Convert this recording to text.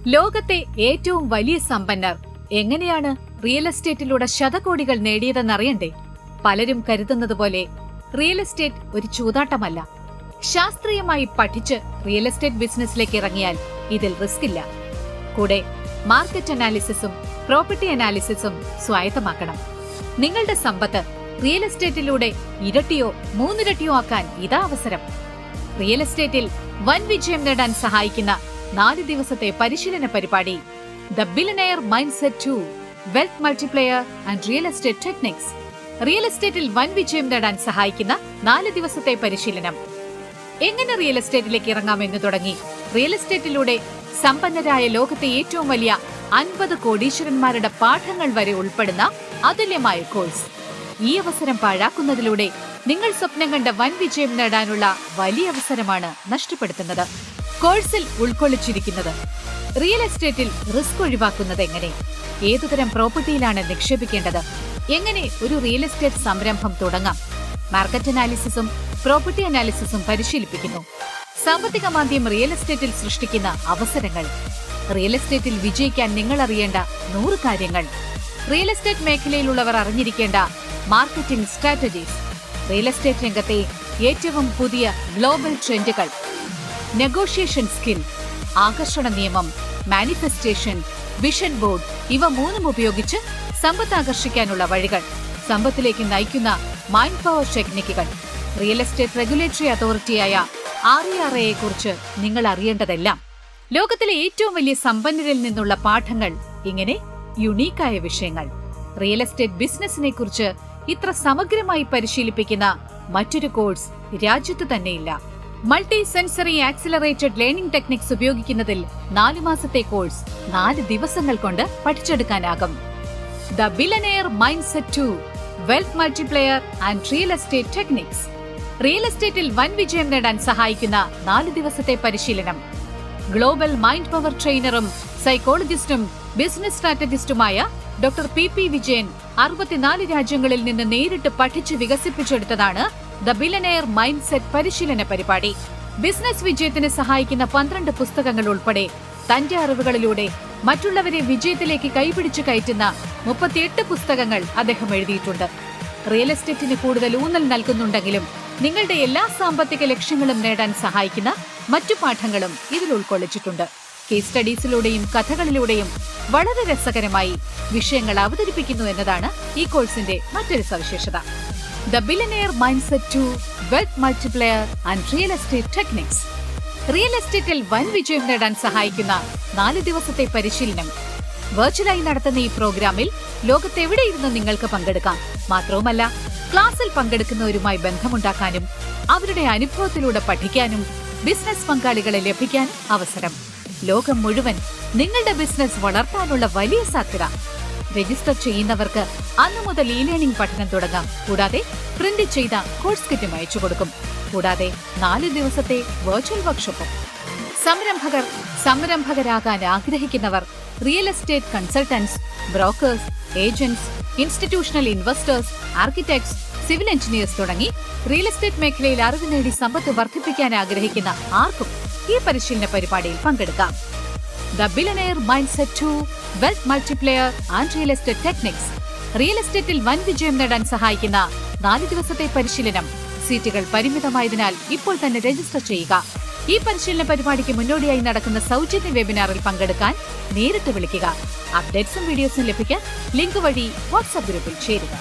ലോകത്തെ ഏറ്റവും വലിയ സമ്പന്നർ എങ്ങനെയാണ് റിയൽ എസ്റ്റേറ്റിലൂടെ ശതകോടികൾ നേടിയതെന്നറിയണ്ടേ? പലരും കരുതുന്നത് പോലെ റിയൽ എസ്റ്റേറ്റ് ഒരു ചൂതാട്ടമല്ല. ശാസ്ത്രീയമായി പഠിച്ച് റിയൽ എസ്റ്റേറ്റ് ബിസിനസ്സിലേക്ക് ഇറങ്ങിയാൽ ഇതിൽ റിസ്ക് ഇല്ല. കൂടെ മാർക്കറ്റ് അനാലിസിസും പ്രോപ്പർട്ടി അനാലിസിസും സ്വായത്തമാക്കണം. നിങ്ങളുടെ സമ്പത്ത് റിയൽ എസ്റ്റേറ്റിലൂടെ ഇരട്ടിയോ മൂന്നിരട്ടിയോ ആക്കാൻ ഇതാ അവസരം. റിയൽ എസ്റ്റേറ്റിൽ വൻ വിജയം നേടാൻ സഹായിക്കുന്ന 4 ദിവസത്തെ പരിശീലന പരിപാടി the billionaire mindset 2 wealth multiplier and real estate techniques. Real എസ്റ്റേറ്റിൽ വൻ വിജയം നേടാൻ സഹായിക്കുന്ന 4 ദിവസത്തെ പരിശീലനം. എങ്ങനെ റിയൽ എസ്റ്റേറ്റിലേക്ക് ഇറങ്ങാമെന്ന് തുടങ്ങി റിയൽ എസ്റ്റേറ്റിലൂടെ സമ്പന്നരായ ലോകത്തെ ഏറ്റവും വലിയ 50 കോടീശ്വരന്മാരുടെ പാഠങ്ങൾ വരെ ഉൾപ്പെടുന്ന അതുല്യമായ കോഴ്സ്. ഈ അവസരം പാഴാക്കുന്നതിലൂടെ നിങ്ങൾ സ്വപ്നം കണ്ട വൻ വിജയം നേടാനുള്ള വലിയ അവസരമാണ് നഷ്ടപ്പെടുത്തുന്നത്. കോഴ്സിൽ ഉൾക്കൊള്ളിച്ചിരിക്കുന്നത് റിയൽ എസ്റ്റേറ്റിൽ റിസ്ക് ഒഴിവാക്കുന്നത് എങ്ങനെ, ഏതുതരം പ്രോപ്പർട്ടിയിലാണ് നിക്ഷേപിക്കേണ്ടത്, എങ്ങനെ ഒരു റിയൽ എസ്റ്റേറ്റ് സംരംഭം തുടങ്ങാം, മാർക്കറ്റ് അനാലിസിസും പ്രോപ്പർട്ടി അനാലിസിസും പരിശീലിപ്പിക്കുന്നു. സാമ്പത്തിക മാന്ദ്യം റിയൽ എസ്റ്റേറ്റിൽ സൃഷ്ടിക്കുന്ന അവസരങ്ങൾ, റിയൽ എസ്റ്റേറ്റിൽ വിജയിക്കാൻ നിങ്ങൾ അറിയേണ്ട 100 കാര്യങ്ങൾ, റിയൽ എസ്റ്റേറ്റ് മേഖലയിലുള്ളവർ അറിഞ്ഞിരിക്കേണ്ട മാർക്കറ്റിംഗ് സ്ട്രാറ്റജീസ്, റിയൽ എസ്റ്റേറ്റ് രംഗത്തെ ഏറ്റവും പുതിയ ഗ്ലോബൽ ട്രെൻഡുകൾ, നെഗോഷിയേഷൻ സ്കിൽ, ആകർഷണ നിയമം, മാനിഫെസ്റ്റേഷൻ, വിഷൻ ബോർഡ്, ഇവ 3 ഉപയോഗിച്ച് സമ്പത്ത് ആകർഷിക്കാനുള്ള വഴികൾ, സമ്പത്തിലേക്ക് നയിക്കുന്ന മൈൻഡ് പവർ ടെക്നിക്കുകൾ, റിയൽ എസ്റ്റേറ്റ് റെഗുലേറ്ററി അതോറിറ്റിയായ RERA കുറിച്ച് നിങ്ങൾ അറിയേണ്ടതെല്ലാം, ലോകത്തിലെ ഏറ്റവും വലിയ സമ്പന്നരിൽ നിന്നുള്ള പാഠങ്ങൾ, ഇങ്ങനെ യുണീക്കായ വിഷയങ്ങൾ. റിയൽ എസ്റ്റേറ്റ് ബിസിനസിനെ കുറിച്ച് ഇത്ര സമഗ്രമായി പരിശീലിപ്പിക്കുന്ന മറ്റൊരു കോഴ്സ് രാജ്യത്ത് തന്നെയില്ല. Multi sensory accelerated learning techniques ഉപയോഗിക്കുന്നതിൽ 4 മാസത്തെ കോഴ്സ് 4 ദിവസങ്ങൾ കൊണ്ട് പഠിച്ചെടുക്കാനാകും. The billionaire mindset 2 wealth multiplier and real estate techniques. Real എസ്റ്റേറ്റിൽ വൻ വിജയം നേടാൻ സഹായിക്കുന്ന 4 ദിവസത്തെ പരിശീലനം. ഗ്ലോബൽ മൈൻഡ് പവർ ട്രെയിനറും സൈക്കോളജിസ്റ്റും ബിസിനസ് സ്ട്രാറ്റജിസ്റ്റുമായ ഡോക്ടർ PP വിജയൻ 64 രാജ്യങ്ങളിൽ നിന്ന് നേരിട്ട് പഠിച്ച് വികസിപ്പിച്ചെടുത്തതാണ് ദ ബില്യനെയർ മൈൻഡ്സെറ്റ് പരിശീലന പരിപാടി. ബിസിനസ് വിജയത്തിന് സഹായിക്കുന്ന 12 പുസ്തകങ്ങൾ ഉൾപ്പെടെ തന്റെ അറിവുകളിലൂടെ മറ്റുള്ളവരെ വിജയത്തിലേക്ക് കൈപിടിച്ചു കയറ്റുന്ന 38 പുസ്തകങ്ങൾ അദ്ദേഹം എഴുതിയിട്ടുണ്ട്. റിയൽ എസ്റ്റേറ്റിന് കൂടുതൽ ഊന്നൽ നൽകുന്നുണ്ടെങ്കിലും നിങ്ങളുടെ എല്ലാ സാമ്പത്തിക ലക്ഷ്യങ്ങളും നേടാൻ സഹായിക്കുന്ന മറ്റു പാഠങ്ങളും ഇതിൽ ഉൾക്കൊള്ളിച്ചിട്ടുണ്ട്. കേസ് സ്റ്റഡീസിലൂടെയും കഥകളിലൂടെയും വളരെ രസകരമായി വിഷയങ്ങൾ അവതരിപ്പിക്കുന്നു എന്നതാണ് ഈ കോഴ്സിന്റെ മറ്റൊരു സവിശേഷത. The billionaire mindset 2 wealth multiplier and real estate techniques. Real എസ്റ്റേറ്റിൽ വൻ വിജയം നേടാൻ സഹായിക്കുന്ന 4 ദിവസത്തെ പരിശീലനം. വെർച്വലായി നടത്തുന്ന ഈ പ്രോഗ്രാമിൽ ലോകത്തെവിടെയിരുന്ന് നിങ്ങൾക്ക് പങ്കെടുക്കാം. മാത്രവുമല്ല, ക്ലാസ്സിൽ പങ്കെടുക്കുന്നവരുമായി ബന്ധമുണ്ടാക്കാനും അവരുടെ അനുഭവത്തിലൂടെ പഠിക്കാനും ബിസിനസ് പങ്കാളികളെ ലഭിക്കാനും അവസരം. ലോകം മുഴുവൻ നിങ്ങളുടെ ബിസിനസ് വളർത്താനുള്ള വലിയ സാധ്യത. രജിസ്റ്റർ ചെയ്യുന്നവർക്ക് അന്നു മുതൽ ലേണിംഗ് പഠനം തുടങ്ങാം. കൂടാതെ പ്രിന്റ് ചെയ്ത കോഴ്സ് കിറ്റും അയച്ചു കൊടുക്കും. കൂടാതെ 4 ദിവസത്തെ വെർച്വൽ വർക്ക്ഷോപ്പും. സംരംഭകരാകാൻ ആഗ്രഹിക്കുന്നവർ, real estate consultants, brokers, agents, institutional investors, architects, civil engineers തുടങ്ങി റിയൽ എസ്റ്റേറ്റ് മേഖലയിൽ അറിവ് നേടി സമ്പത്ത് വർദ്ധിപ്പിക്കാൻ ആഗ്രഹിക്കുന്ന ആർക്കും ഈ പരിശീലന പരിപാടിയിൽ പങ്കെടുക്കാം. The billionaire mindset 2 wealth multiplier and real estate techniques. Real എസ്റ്റേറ്റിൽ വൻ വിജയം നേടാൻ സഹായിക്കുന്ന 4 ദിവസത്തെ പരിശീലനം. സീറ്റുകൾ പരിമിതമായതിനാൽ ഇപ്പോൾ തന്നെ രജിസ്റ്റർ ചെയ്യുക. ഈ പരിശീലന പരിപാടിക്ക് മുന്നോടിയായി നടക്കുന്ന സൗജന്യ വെബിനാറിൽ പങ്കെടുക്കാൻ നേരിട്ട് വിളിക്കുക. അപ്ഡേറ്റ്സും വീഡിയോസും ലഭിക്കാൻ ലിങ്ക് വഴി വാട്സ്ആപ്പ് ഗ്രൂപ്പിൽ ചേരുക.